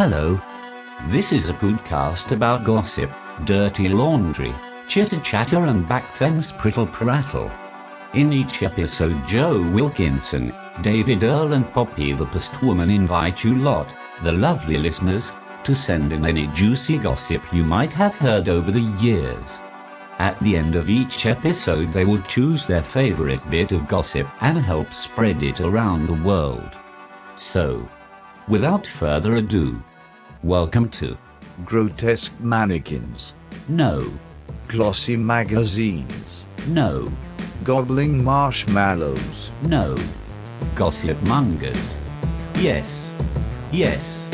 Hello. This is a podcast about gossip, dirty laundry, chitter-chatter and backfence prittle-prattle. In each episode, Joe Wilkinson, David Earl and Poppy the postwoman invite you lot, the lovely listeners, to send in any juicy gossip you might have heard over the years. At the end of each episode, they will choose their favorite bit of gossip and help spread it around the world. So, without further ado, welcome to Grotesque Mannequins. No. Glossy Magazines. No. Gobbling Marshmallows. No. Gossipmongers. Yes. Yes.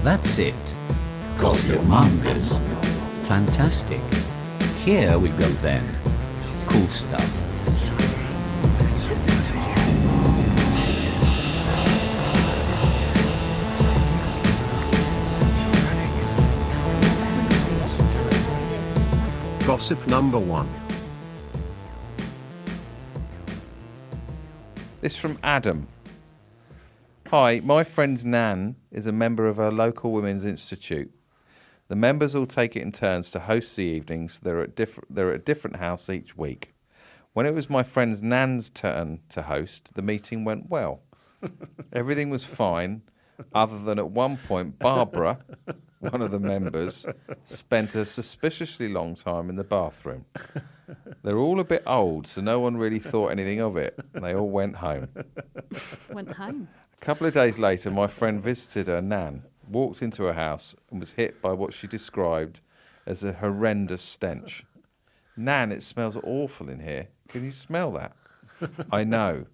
That's it. Gossipmongers. Fantastic. Here we go then. Cool stuff. Gossip number 1. This from Adam. Hi, my friend's Nan is a member of our local women's institute. The members all take it in turns to host the evenings. They're at a different house each week. When it was my friend's Nan's turn to host, the meeting went well. Everything was fine, other than at one point Barbara, one of the members, spent a suspiciously long time in the bathroom. They're all a bit old, so no one really thought anything of it. And they all went home. Went home? A couple of days later, my friend visited her Nan, walked into her house and was hit by what she described as a horrendous stench. Nan, it smells awful in here. Can you smell that? I know.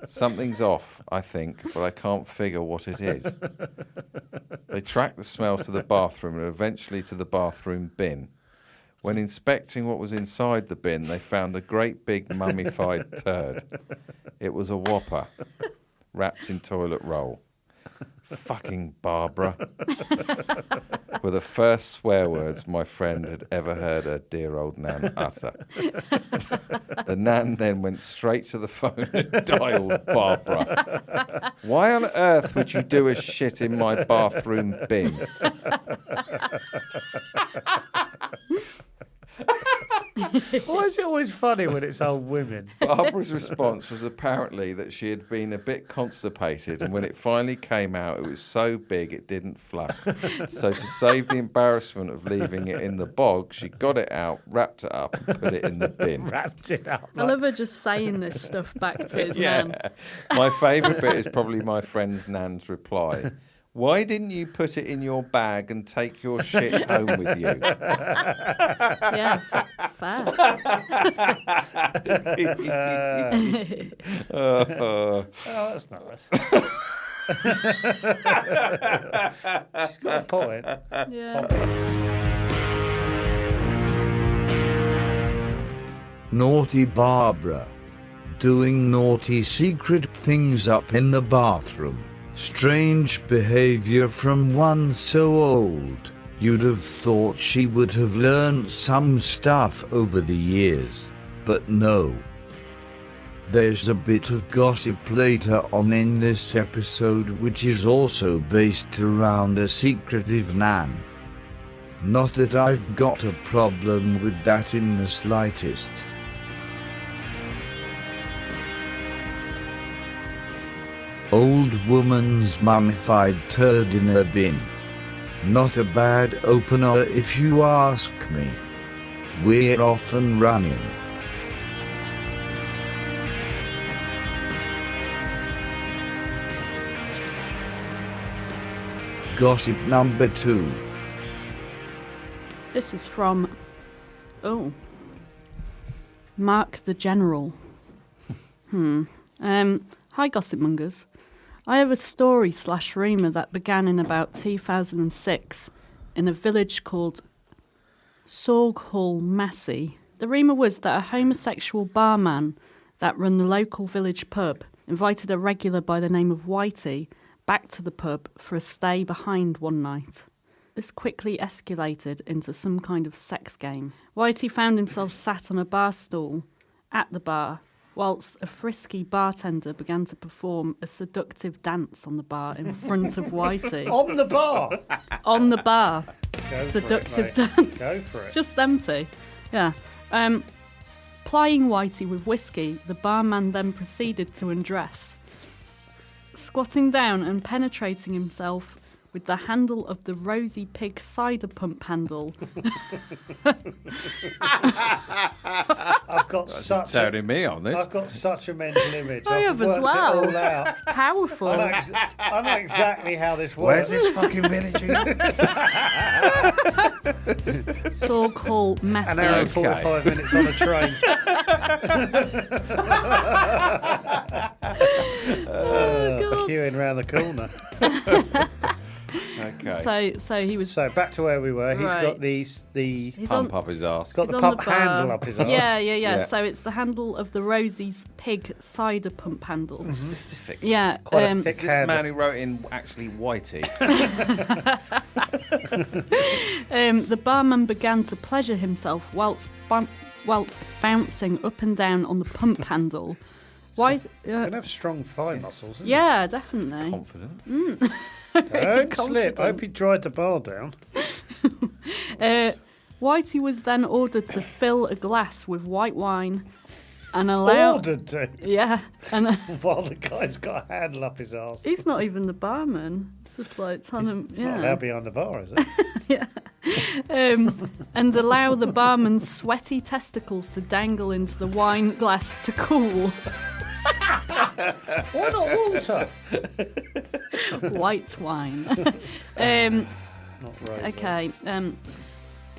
Something's off, I think, but I can't figure what it is. They tracked the smell to the bathroom and eventually to the bathroom bin. When inspecting what was inside the bin, they found a great big mummified turd. It was a whopper, wrapped in toilet roll. Fucking Barbara. Were the first swear words my friend had ever heard her dear old Nan utter. The Nan then went straight to the phone and dialed Barbara. Why on earth would you do a shit in my bathroom bin? Why is it always funny when it's old women? Barbara's response was apparently that she had been a bit constipated, and when it finally came out, it was so big it didn't flush. So to save the embarrassment of leaving it in the bog, she got it out, wrapped it up, and put it in the bin. Wrapped it up. I love her just saying this stuff back to his nan. My favourite bit is probably my friend's Nan's reply. Why didn't you put it in your bag and take your shit home with you? Yeah, fair. Oh, that's nice. She's got a point. Yeah. Naughty Barbara. Doing naughty secret things up in the bathroom. Strange behavior from one so old, you'd have thought she would have learned some stuff over the years, but no. There's a bit of gossip later on in this episode which is also based around a secretive Nan. Not that I've got a problem with that in the slightest. Old woman's mummified turd in a bin. Not a bad opener if you ask me. We're off and running. Gossip number 2. This is from, Mark the General. Hi, Gossipmongers. I have a story/rumour that began in about 2006 in a village called Sorghall Massey. The rumour was that a homosexual barman that run the local village pub invited a regular by the name of Whitey back to the pub for a stay behind one night. This quickly escalated into some kind of sex game. Whitey found himself sat on a bar stool at the bar whilst a frisky bartender began to perform a seductive dance on the bar in front of Whitey. On the bar. On the bar. Go Seductive for it, mate. dance. Go for it. Just empty. Yeah. Plying Whitey with whiskey, the barman then proceeded to undress, squatting down and penetrating himself with the handle of the Rosy Pig cider pump handle. I've got That's such turning me on this. I've got such a mental image. I I've have as worked well. It all out. It's powerful. I know exactly how this Where's works. this fucking village again? Sorg Hall Massey. An hour and 45 minutes on a train. God. Queuing round the corner. Okay. So he was. So back to where we were. He's Right. got the He's Pump on, up his ass. got he's the on pump the bar. handle up his arse. Yeah. So it's the handle of the Rosie's Pig cider pump handle. Specific. Yeah. Quite a thick Is this handle. man who wrote in actually Whitey? The barman began to pleasure himself whilst bouncing up and down on the pump handle. Why? He's going to have strong thigh muscles, isn't Yeah, definitely. Confident. he? Don't slip. confident. I hope he dried the bar down. Whitey was then ordered to fill a glass with white wine and allow. Ordered to. Yeah, and While the guy's got a handle up his arse. he's not even the barman. It's just like telling him, It's not yeah. allowed behind the bar, is it? And allow the barman's sweaty testicles to dangle into the wine glass to cool. Why not water? White wine. Not right. Okay.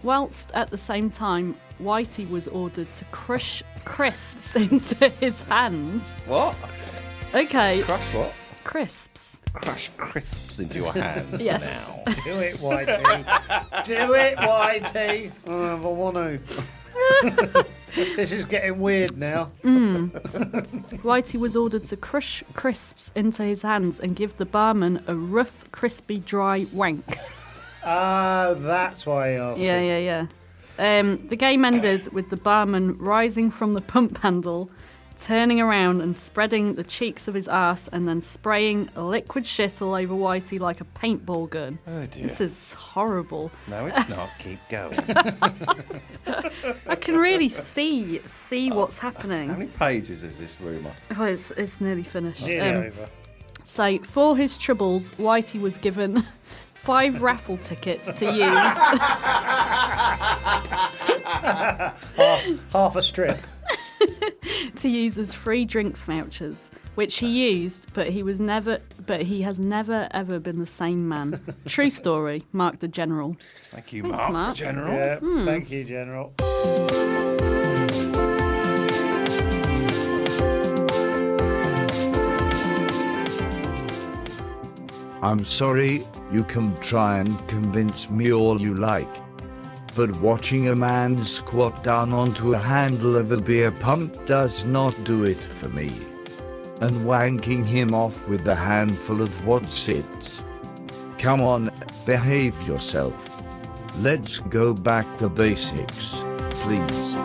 Whilst at the same time, Whitey was ordered to crush crisps into his hands. What? Okay, Crush what? crisps. Crush crisps into your hands Yes. now. Do it, Whitey. Do it, Whitey. Oh, I want to. This is getting weird now. Whitey was ordered to crush crisps into his hands and give the barman a rough, crispy, dry wank. Oh, that's why he asked. Yeah. The game ended with the barman rising from the pump handle, turning around and spreading the cheeks of his arse and then spraying liquid shit all over Whitey like a paintball gun. Oh dear. This is horrible. No, it's not. Keep going. I can really see what's How happening. many pages is this rumour? Oh, it's nearly finished. Nearly over. So, for his troubles, Whitey was given 5 raffle tickets to use. Half a strip. to use as free drinks vouchers, which he used, but he has never ever been the same man. True story. Mark the General. Thank you, Thanks, Mark. Mark. The General. Yeah, thank you, General. I'm sorry, you can try and convince me all you like. But watching a man squat down onto a handle of a beer pump does not do it for me. And wanking him off with a handful of what sits. Come on, behave yourself. Let's go back to basics, please.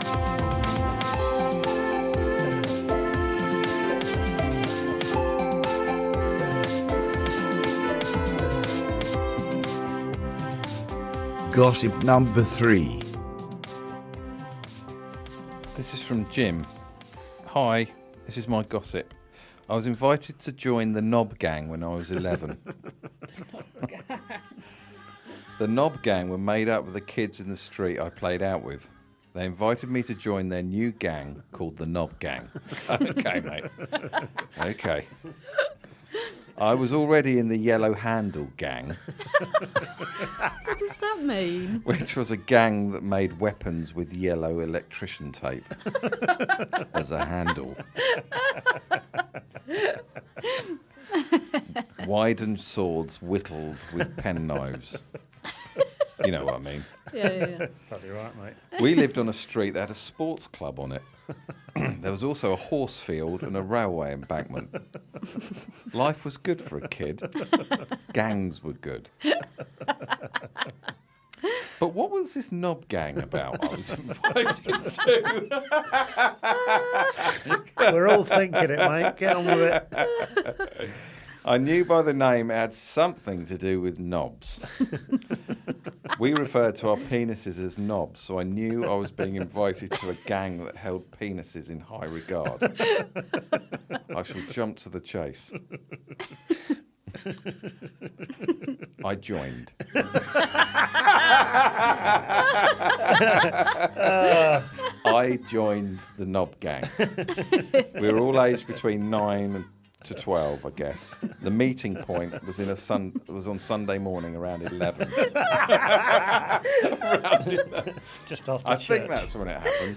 Gossip number 3. This is from Jim. Hi, this is my gossip. I was invited to join the Knob Gang when I was 11. The Knob Gang were made up of the kids in the street I played out with. They invited me to join their new gang called the Knob Gang. Okay, mate. Okay. I was already in the Yellow Handle Gang, What does that mean? which was a gang that made weapons with yellow electrician tape as a handle. Widened swords whittled with penknives. You know what I mean. Yeah. Probably right, mate. We lived on a street that had a sports club on it. There was also a horse field and a railway embankment. Life was good for a kid. Gangs were good. But what was this Knob Gang about I was invited to? We're all thinking it, mate. Get on with it. I knew by the name it had something to do with knobs. We referred to our penises as knobs, so I knew I was being invited to a gang that held penises in high regard. I shall jump to the chase. I joined. I joined the knob gang. We were all aged between 9 to 12, I guess. The meeting point was was on Sunday morning around 11. Just after I church. think that's when it happened.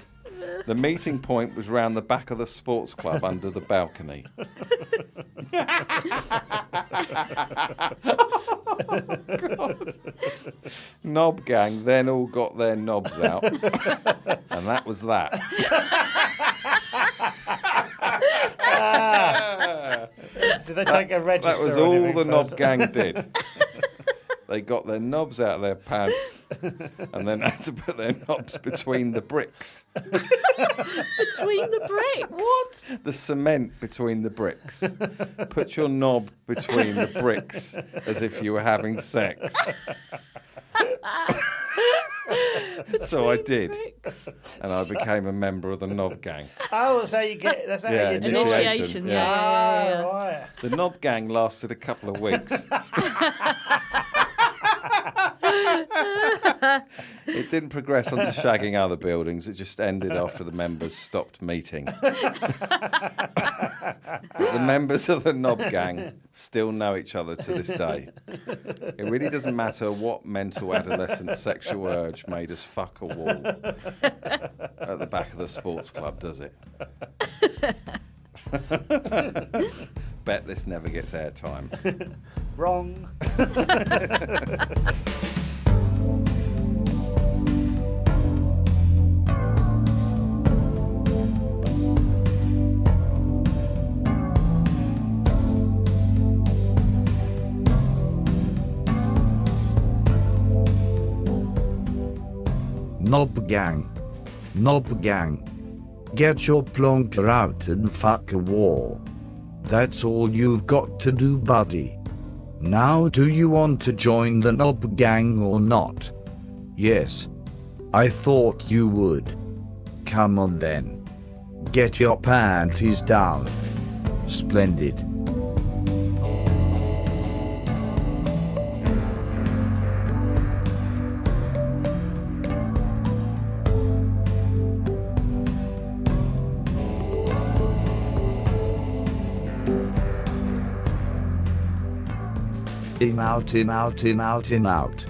The meeting point was round the back of the sports club under the balcony. Oh, God. Knob gang then all got their knobs out, and that was that. Did they take a register? That was or all anything the knob first? gang did. They got their knobs out of their pants and then had to put their knobs between the bricks. Between the bricks. What? The cement between the bricks. Put your knob between the bricks as if you were having sex. So I did, Bricks. and I became a member of the knob gang. Oh, that's how you get. That's how Yeah, you join. Initiation, yeah. Ah, right. The knob gang lasted a couple of weeks. It didn't progress onto shagging other buildings. It just ended after the members stopped meeting. But the members of the knob gang still know each other to this day. It really doesn't matter what mental adolescent sexual urge made us fuck a wall at the back of the sports club, does it? Bet this never gets airtime. Wrong. Knob gang. Knob gang. Get your plonker out and fuck a wall. That's all you've got to do, buddy. Now, do you want to join the knob gang or not? Yes. I thought you would. Come on then. Get your panties down. Splendid. In out, in out, in out, in out.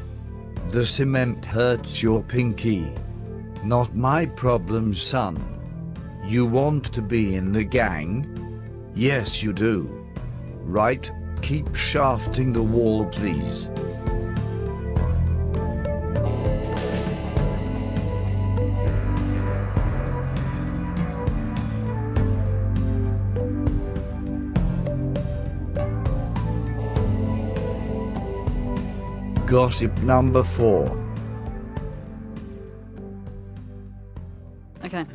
The cement hurts your pinky. Not my problem, son. You want to be in the gang? Yes, you do. Right, keep shafting the wall, please. Gossip number 4. Okay.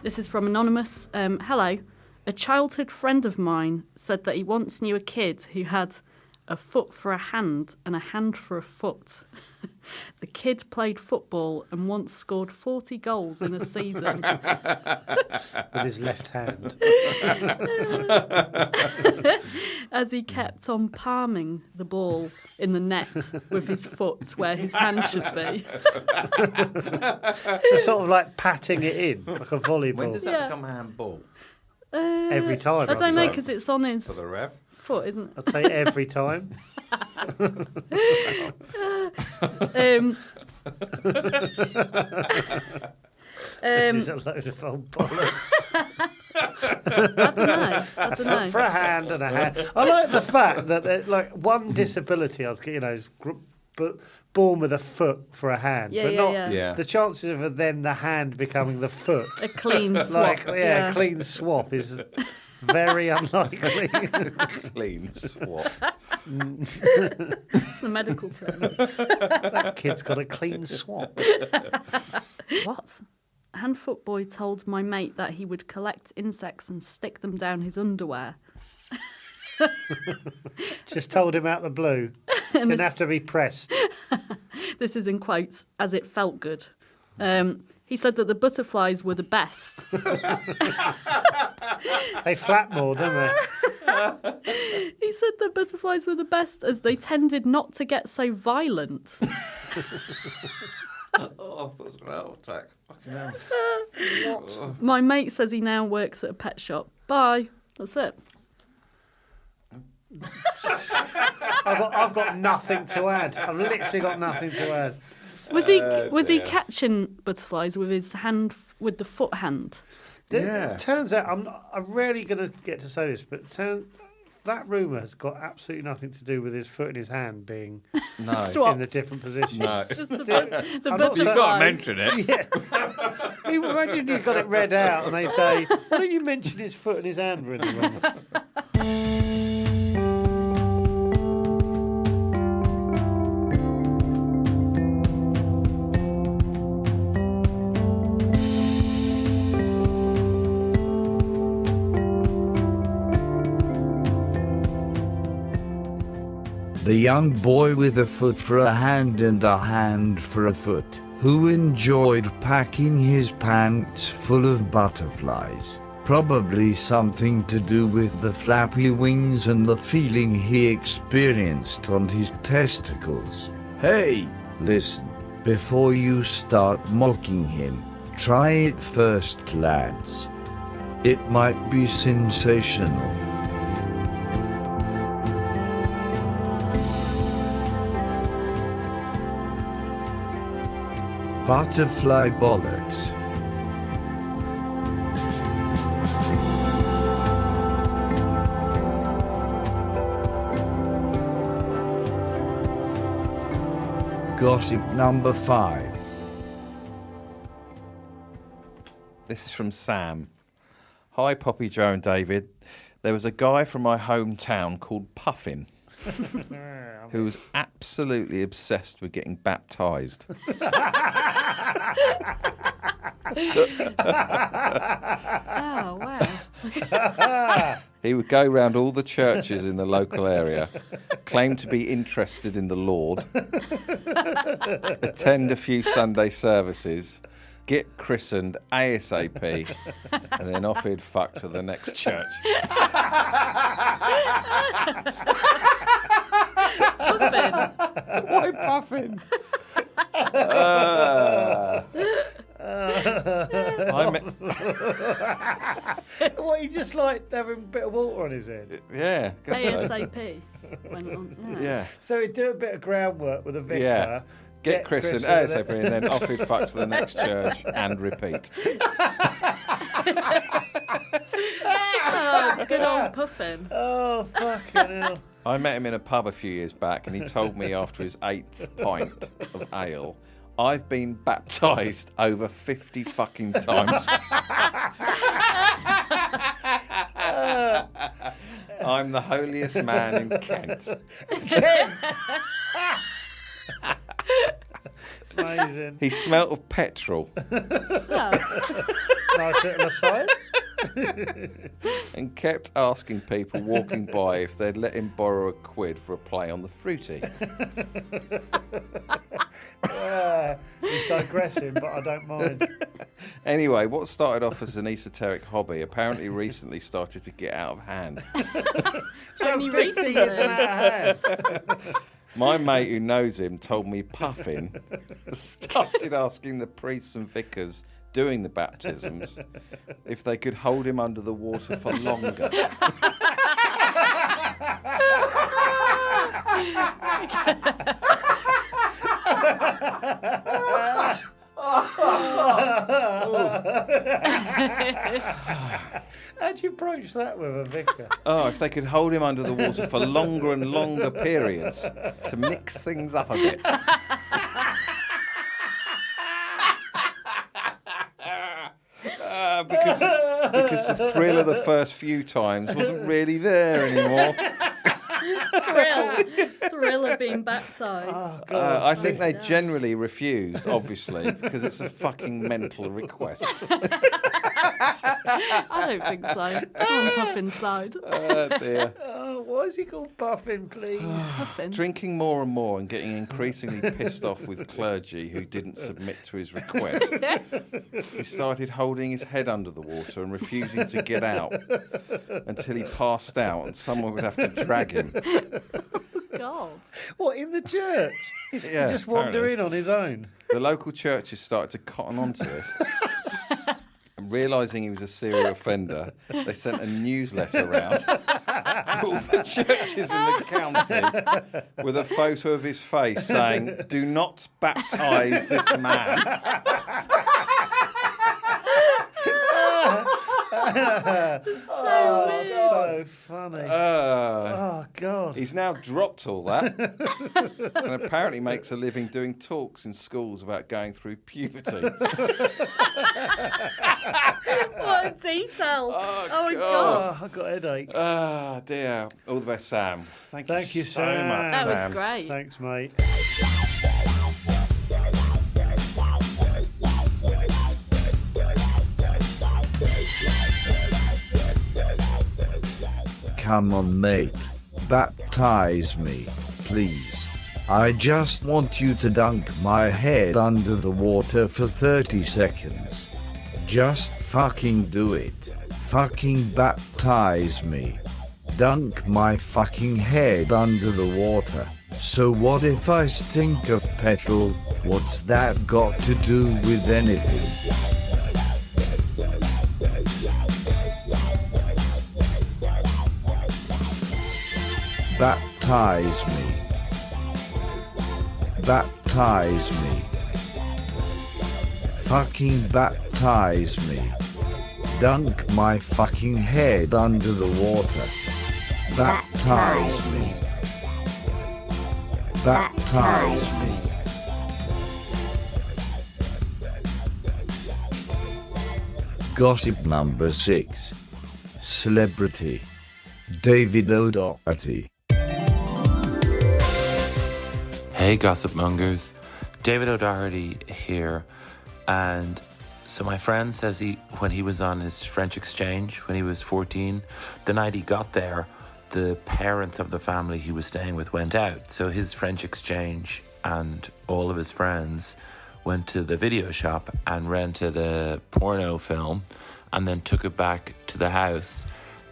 This is from Anonymous. Hello. A childhood friend of mine said that he once knew a kid who had a foot for a hand and a hand for a foot. The kid played football and once scored 40 goals in a season. With his left hand. As he kept on palming the ball in the net with his foot where his hand should be. It's sort of like patting it in, like a volleyball. When does that Yeah. become a handball? Every time. I don't know I'd say. because it's on his For the rev? foot, isn't it? I'd say every time. This is a load of old bollocks. I don't know. For a hand and a hand. I like the fact that like one disability, is but born with a foot for a hand, Yeah, but yeah, not yeah. Yeah. the chances of then the hand becoming the foot. A clean swap. Like, clean swap is very unlikely. Clean swap. It's the medical term. That kid's got a clean swap. What? Handfoot Boy told my mate that he would collect insects and stick them down his underwear. Just told him out the blue. Didn't have to be pressed. This is in quotes, as it felt good. He said that the butterflies were the best. They flap more, don't they? He said that butterflies were the best as they tended not to get so violent. Oh, I thought it was an heart attack. Fucking hell. My mate says he now works at a pet shop. Bye. That's it. I've got nothing to add. I've literally got nothing to add. Was he catching butterflies with his hand, with the foot hand? It turns out, I'm rarely going to get to say this, but that rumour has got absolutely nothing to do with his foot and his hand being in the different positions. No. It's just the I'm not butterflies. You've got to mention it. Yeah. Imagine you've got it read out and they say, why don't you mention his foot and his hand were in the rumour? The young boy with a foot for a hand and a hand for a foot, who enjoyed packing his pants full of butterflies. Probably something to do with the flappy wings and the feeling he experienced on his testicles. Hey, listen, before you start mocking him, try it first, lads. It might be sensational. Butterfly bollocks. Gossip number 5. This is from Sam. Hi, Poppy, Joe and David. There was a guy from my hometown called Puffin who was absolutely obsessed with getting baptised. Oh, wow. He would go round all the churches in the local area, claim to be interested in the Lord, attend a few Sunday services, get christened ASAP, and then off he'd fuck to the next church. Puffin. Why Puffin? What, he just like having a bit of water on his head? Yeah. ASAP. Went on, Yeah. So he'd do a bit of groundwork with a vicar. Yeah. Get christened ASAP and then off he'd fuck to the next church and repeat. Oh, good old Puffin. Oh, fucking hell. I met him in a pub a few years back and he told me after his 8th pint of ale, I've been baptised over 50 fucking times. I'm the holiest man in Kent. Amazing. He smelt of petrol Nice little aside. and kept asking people walking by if they'd let him borrow £1 for a play on the fruity. He's digressing, but I don't mind. Anyway, what started off as an esoteric hobby apparently recently started to get out of hand. So Only 50 recently. isn't out of hand. My mate who knows him told me Puffin started asking the priests and vicars doing the baptisms if they could hold him under the water for longer. How'd you approach that with a vicar? Oh, if they could hold him under the water for longer and longer periods to mix things up a bit. Because the thrill of the first few times wasn't really there anymore. thrill of being baptised. Oh, God. I think they generally refused, obviously, because it's a fucking mental request. I don't think so. Come on, puff inside. Oh, dear. Why is he called Puffin, please? Puffin. Drinking more and more and getting increasingly pissed off with clergy who didn't submit to his request, he started holding his head under the water and refusing to get out until he passed out and someone would have to drag him. God. What, in the church? Yeah, Just wander apparently. in on his own? The local churches started to cotton onto this. And realising he was a serial offender, they sent a newsletter around to all the churches in the county with a photo of his face saying, "Do not baptise this man." So funny. Oh, God. He's now dropped all that and apparently makes a living doing talks in schools about going through puberty. What a detail. Oh, my God. God. Oh, I've got a headache. Ah, dear. All the best, Sam. Thank you so Sam. much, That Sam. was great. Thanks, mate. Come on, mate. Baptize me, please. I just want you to dunk my head under the water for 30 seconds. Just fucking do it. Fucking baptize me. Dunk my fucking head under the water. So what if I stink of petrol? What's that got to do with anything? Baptize me. Baptize me. Fucking baptize me. Dunk my fucking head under the water. Baptize me. Baptize me. Gossip number 6. Celebrity. David O'Doherty. Hey Gossipmongers, David O'Doherty here, and so my friend says when he was on his French exchange when he was 14, the night he got there, the parents of the family he was staying with went out, so his French exchange and all of his friends went to the video shop and rented a porno film and then took it back to the house,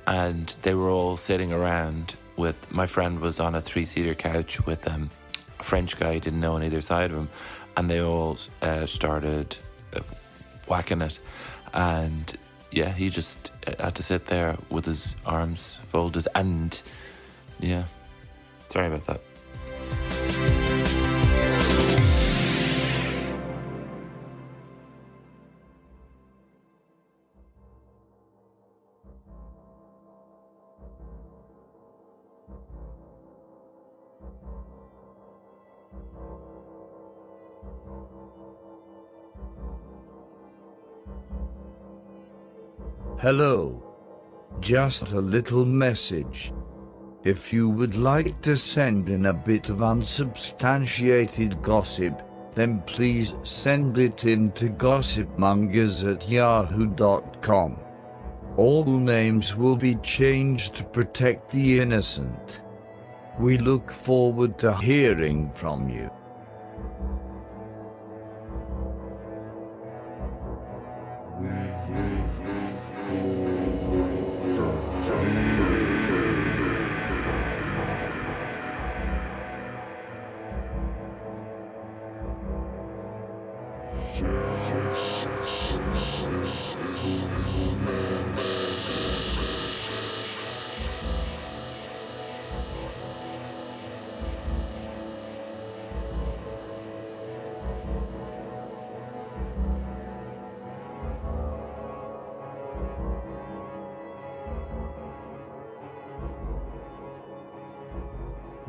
and they were all sitting around with, my friend was on a 3-seater couch with them. A French guy didn't know on either side of him, and they all started whacking it, and yeah, he just had to sit there with his arms folded, and yeah, sorry about that. Hello. Just a little message. If you would like to send in a bit of unsubstantiated gossip, then please send it in to gossipmongers@yahoo.com. All names will be changed to protect the innocent. We look forward to hearing from you.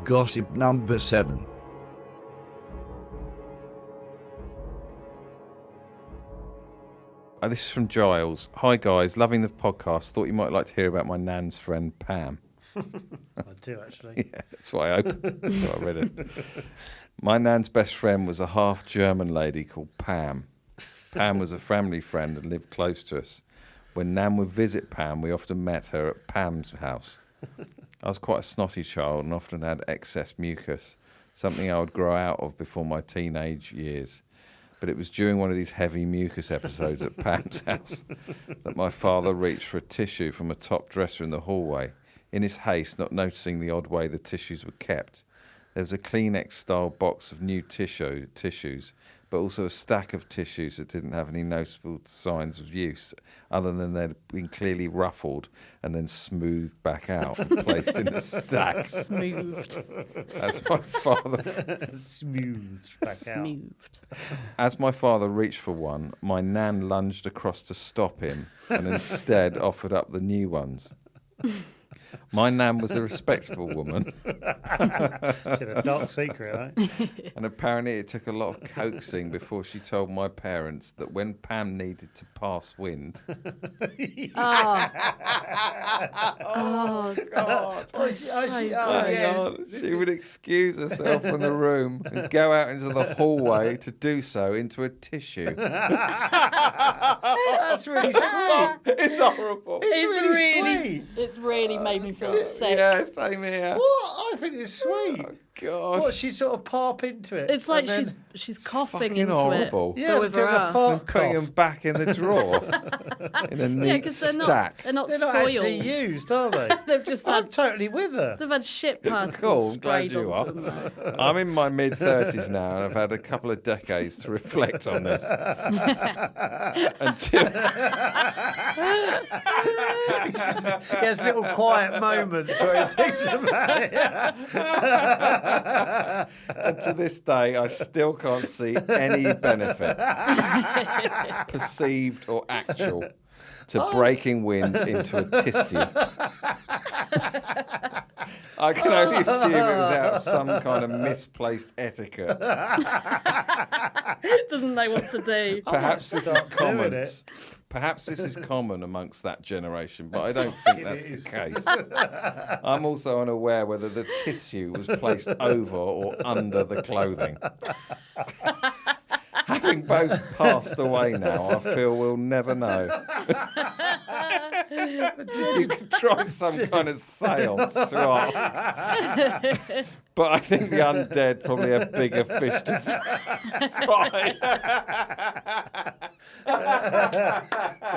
Gossip number 7. This is from Giles. Hi guys, loving the podcast. Thought you might like to hear about my nan's friend Pam. I do, actually. Yeah, that's why I read it. My nan's best friend was a half German lady called Pam. Pam was a family friend and lived close to us. When Nan would visit Pam, we often met her at Pam's house. I was quite a snotty child and often had excess mucus, something I would grow out of before my teenage years. But it was during one of these heavy mucus episodes at Pam's house that my father reached for a tissue from a top dresser in the hallway. In his haste, not noticing the odd way the tissues were kept, there was a Kleenex-style box of new tissues, but also a stack of tissues that didn't have any noticeable signs of use, other than they'd been clearly ruffled and then smoothed back out and placed in a stack. Smoothed. As my father Smoothed back out. Smoothed. As my father reached for one, my nan lunged across to stop him and instead offered up the new ones. My nan was a respectable woman. She had a dark secret, right? And apparently it took a lot of coaxing before she told my parents that when Pam needed to pass wind... Oh, God. that's so Hang gross. on. She would excuse herself from the room and go out into the hallway to do so into a tissue. That's really sweet. It's horrible. It's really made me feel sick. Yeah, same here. What? I think it's sweet. Oh, God. What, she sort of pop into it? It's like and then- she's coughing fucking into horrible. it. Yeah, but with her doing a ass. fart And putting them cough. back in the drawer in a Yeah, neat because they're stack. not They're not soiled. actually used, are they? They've just I'm had totally with her. they've had shit particles Cool, I'm glad sprayed you onto are. them. Though. I'm in my mid-30s now and I've had a couple of decades to reflect on this. Until He has little quiet moments where he thinks about it. and to this day, I still can't see any benefit, perceived or actual, to breaking wind into a tissue. I can only assume it was out of some kind of misplaced etiquette. Doesn't know what to do. Perhaps this is start doing common. it. Perhaps this is common amongst that generation, but I don't think that's the case. I'm also unaware whether the tissue was placed over or under the clothing. Having both passed away now, I feel we'll never know. You could try some kind of seance to ask. But I think the undead probably have bigger fish to fry.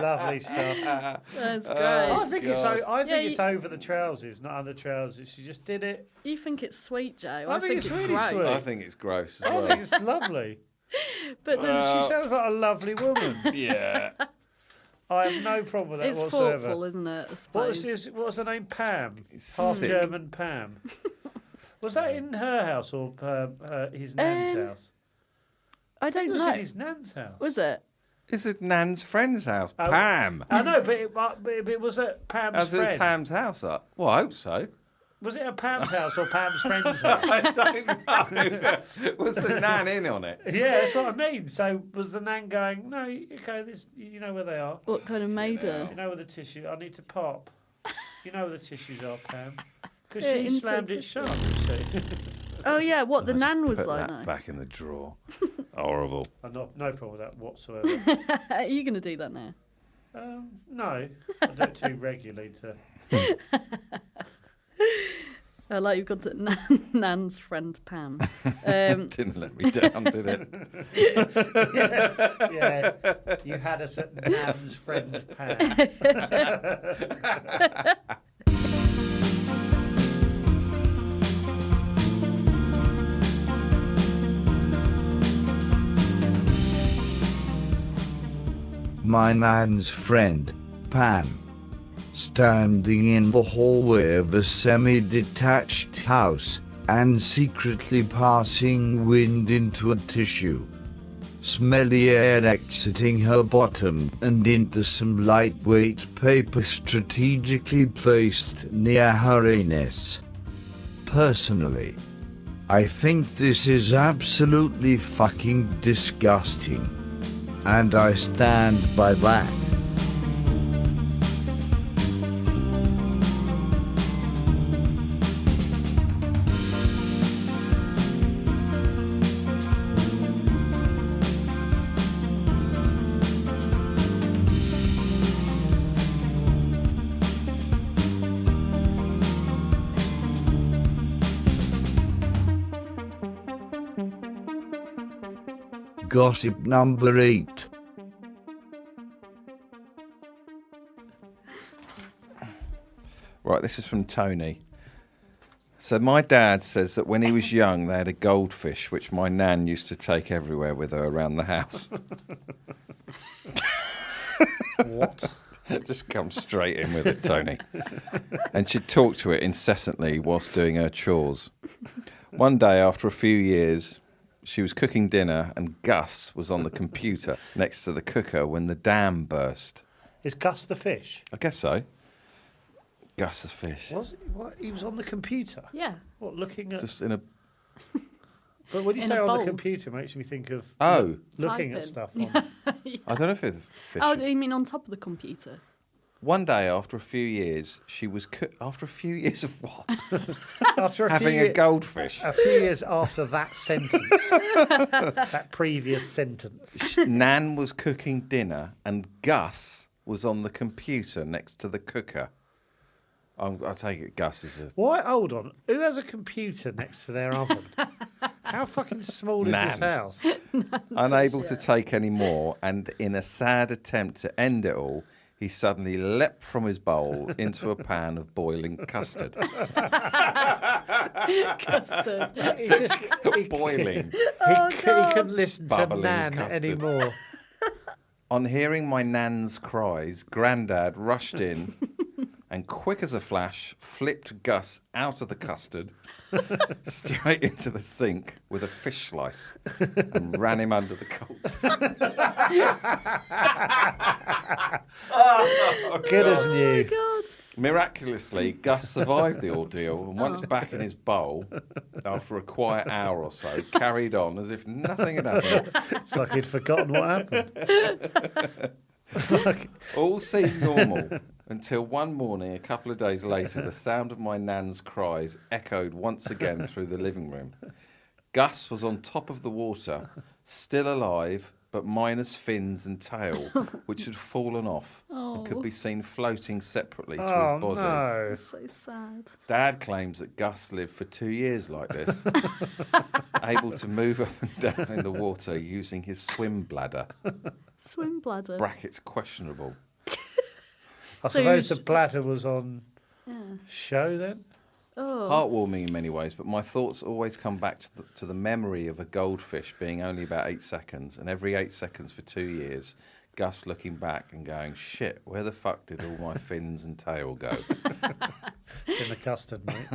Lovely stuff. That's great. I think it's God. it's over the trousers, not under trousers. She just did it. You think it's sweet, Joe? I think it's really gross. sweet. I think it's gross as I well. think it's lovely. But there's, She sounds like a lovely woman. Yeah. I have no problem with that it's whatsoever. thoughtful, isn't it? I What was suppose. her name? Pam. It's Half sick. German Pam. Was that in her house or his nan's house? I I think don't it was know. in his nan's house. Was it? It's at Nan's friend's house, Oh. Pam. I know, but it was at Pam's As friend. is Pam's house up. Well, I hope so. Was it at Pam's house or Pam's friend's house? I don't know. Was the Nan in on it? Yeah, that's what I mean. So was the nan going, no, okay, you know where they are. What kind of made her? You know where the tissue, I need to pop. You know where the tissues are, Pam. Because Yeah, she insert slammed it tissue. shut, you see. Oh yeah, what the nan was Put like. that No. back in the drawer. Horrible. I've no problem with that whatsoever. Are you going to do that now? No, I do it too regularly to... Like you've gone to Nan's friend Pam. Didn't let me down, did it? Yeah, you had us at Nan's friend Pam. My nan's friend, Pam, standing in the hallway of a semi-detached house and secretly passing wind into a tissue. Smelly air exiting her bottom and into some lightweight paper strategically placed near her anus. Personally, I think this is absolutely fucking disgusting. And I stand by that. Gossip number 8. Right, this is from Tony. So my dad says that when he was young, they had a goldfish, which my nan used to take everywhere with her around the house. What? Just come straight in with it, Tony. And she'd talk to it incessantly whilst doing her chores. One day, after a few years, she was cooking dinner and Gus was on the computer next to the cooker when the dam burst. Is Gus the fish? I guess so. Gus the fish. Was he? What? He was on the computer? Yeah. What, looking at... Just in a... But when you in say a on bowl. the computer, makes me think of looking at Typing. stuff. Yeah. I don't know if it's fish. Oh, you mean on top of the computer? One day, after a few years, she was... After a few years of what? After a Having few a goldfish. A few years after that sentence, that previous sentence. Nan was cooking dinner and Gus was on the computer next to the cooker. I take it Gus is a... Why? Hold on. Who has a computer next to their oven? How fucking small is this Nan. house? Unable to take any more, and in a sad attempt to end it all, he suddenly leapt from his bowl into a pan of boiling custard. Custard. Boiling. He couldn't listen to Bubbling Nan custard. anymore. On hearing my nan's cries, Grandad rushed in and, quick as a flash, flipped Gus out of the custard straight into the sink with a fish slice and ran him under the coals. Good as new. God. Miraculously, Gus survived the ordeal and once back in his bowl, after a quiet hour or so, carried on as if nothing had happened. It's like he'd forgotten what happened. All seemed normal until one morning, a couple of days later, the sound of my nan's cries echoed once again through the living room. Gus was on top of the water, still alive, but minus fins and tail, which had fallen off and could be seen floating separately to his body. No. That's so sad. Dad claims that Gus lived for 2 years like this, able to move up and down in the water using his swim bladder. Swim bladder. Brackets questionable. I So suppose you the bladder was on show then? Oh. Heartwarming in many ways, but my thoughts always come back to the memory of a goldfish being only about 8 seconds, and every 8 seconds for 2 years, Gus looking back and going, shit, where the fuck did all my fins and tail go? It's in the custard, mate.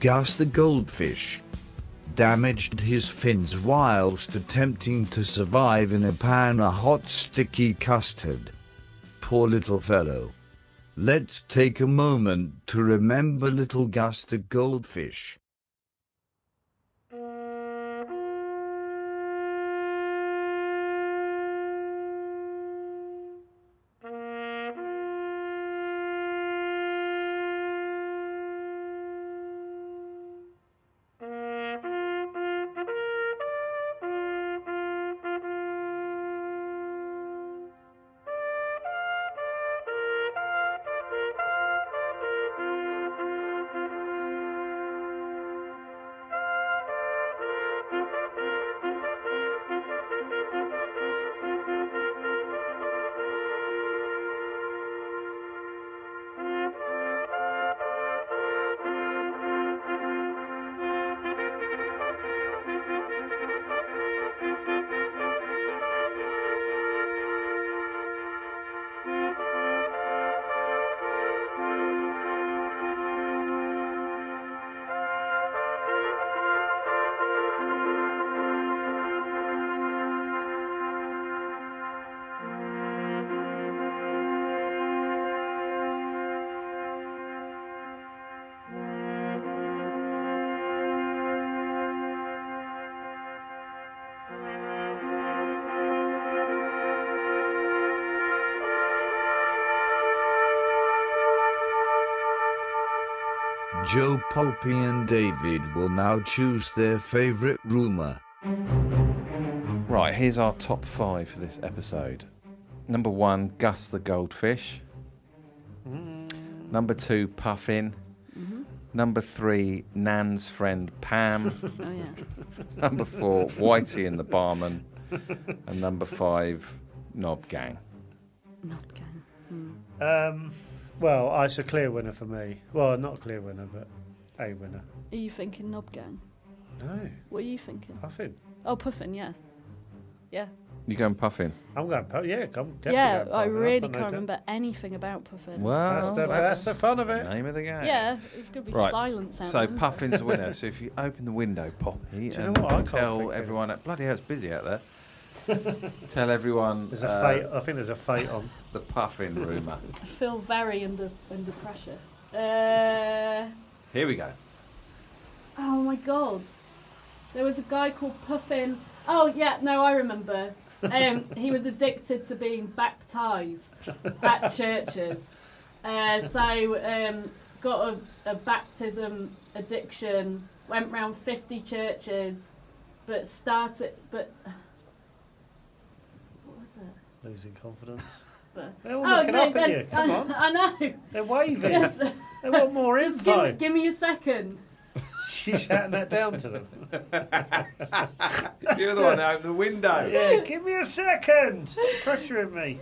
Gus the goldfish damaged his fins whilst attempting to survive in a pan of hot sticky custard. Poor little fellow. Let's take a moment to remember little Gus the goldfish. Joe, Poppy and David will now choose their favourite rumour. Right, here's our top 5 for this episode. Number 1, Gus the goldfish. Number 2, Puffin. Number 3, Nan's friend Pam. Oh, yeah. Number 4, Whitey and the barman. And number 5, Knob Gang. Knob Gang. Well, it's a clear winner for me. Well, not a clear winner, but a winner. Are you thinking Knob Gang? No. What are you thinking? Puffin. Oh, Puffin, yeah. Yeah. You going Puffin? I'm going Puffin. Yeah, I'm definitely Yeah, going I Puffin. really I've got no can't doubt. remember anything about Puffin. Well, That's the fun of it. Name of the game. Yeah, it's going to be Right. silence out So then. Puffin's the winner. So if you open the window, Poppy, Do you know and what? I can't tell think of everyone. Bloody hell, it's busy out there. Tell everyone There's a fate. I think there's a fate on. the Puffin rumour. I feel very under pressure. Here we go. Oh my god. There was a guy called Puffin. Oh yeah, no, I remember. He was addicted to being baptised at churches. Got a baptism addiction, went round 50 churches, but what was it? Losing confidence. But, They're all looking up at you. Come on. I know. They're waving. Just, They want more just info. give me a second. She's shouting that down to them. You're the one that opened the window. Yeah, give me a second. Stop pressuring me.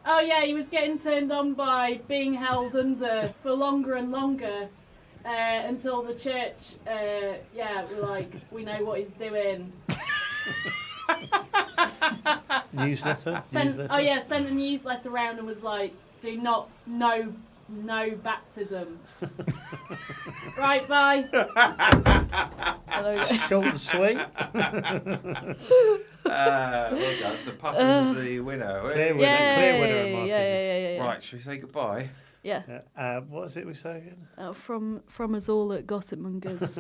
Oh yeah, he was getting turned on by being held under for longer and longer until the church, were like, we know what he's doing. Newsletter. Sent a newsletter around and was like, no baptism. Right, bye. Hello. Short and sweet. Well done. So Puffin's the winner. Clear winner. Clear winner in my opinion. Yeah. Right, should we say goodbye? Yeah. What is it we say again? From us all at Gossipmongers.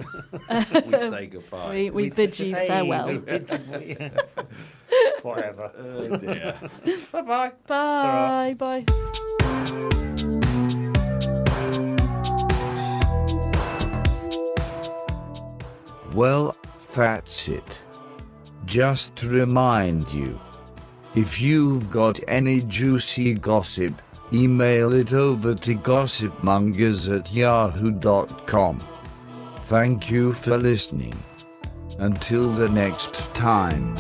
We say goodbye. We bid you farewell. Whatever. Oh dear. Bye-bye. Bye. Bye. Well, that's it. Just to remind you, if you've got any juicy gossip, email it over to gossipmongers@yahoo.com. Thank you for listening. Until the next time.